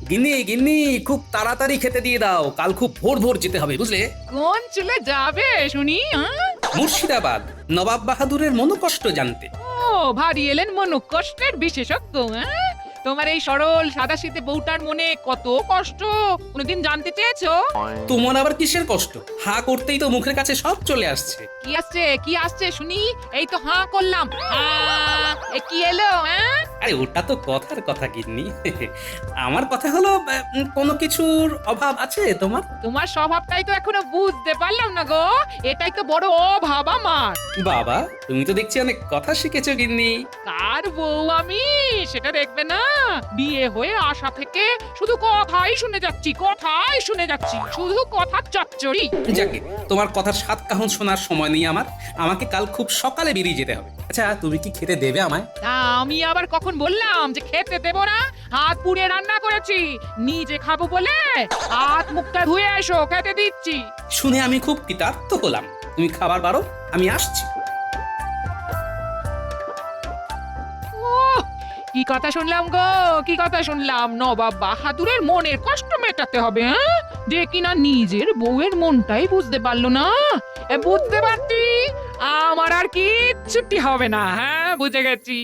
গিন্নি গিন্নি, খুব তাড়াতাড়ি খেতে দিয়ে দাও, কাল খুব ভোর ভোর যেতে হবে বুঝলে। কোন চলে যাবে শুনি? মুর্শিদাবাদ, নবাব বাহাদুরের মনোকষ্ট জানতে। ও ভারী এলেন মনোকষ্টের বিশেষজ্ঞ। তোমার এই সরল সাদাসিধে বউটার মনে কত কষ্ট কোনোদিন জানতে চেয়েছো? তোমার আবার কিসের কষ্ট? হা করতেই তো মুখের কাছে সব চলে আসছে। কি আসছে শুনি? এই তো হাঁ করলাম। এ কি এলো? আরে ওটা তো কথার কথা গিন্নি। আমার কথা হলো, কোনো কিছুর অভাব আছে তোমার? তোমার স্বভাবটাই তো এখনো বুঝতে পারলাম না গো। এটাই তো বড় অভাব আমার। বাবা, তুমি তো দেখছি অনেক কথা শিখেছো গিন্নি। কার বউ আমি সেটা দেখবে না? বিয়ে হয়ে আসা থেকে শুধু কথাই শুনে যাচ্ছি, শুধু কথার চচ্চড়ি। যাকে, তোমার কথার সাত কাহন শোনার সময় নেই আমার। আমাকে কাল খুব সকালে বেরিয়ে যেতে হবে। আচ্ছা, তুমি কি খেতে দেবে আমায়? তা আমি আবার কখন বললাম যে খেতে দেব না? হাত পুড়িয়ে রান্না করেছি, নিজে খাবো বলে। হাত মুখটা ধুয়ে এসো, খেতে দিচ্ছি। শুনে আমি খুব কৃতার্থ হলাম। তুমি খাবার বারো, আমি আসছি। ওহ, কি কথা শুনলাম গো, কি কথা শুনলাম! নবাব বাহাদুরের মনের কষ্ট মেটাতে হবে, যে কিনা নিজের বউয়ের মনটাই বুঝতে পারলো না। বুঝতে পারছি, আমার আর কিচ্ছুটি হবে না। বুঝে গেছি।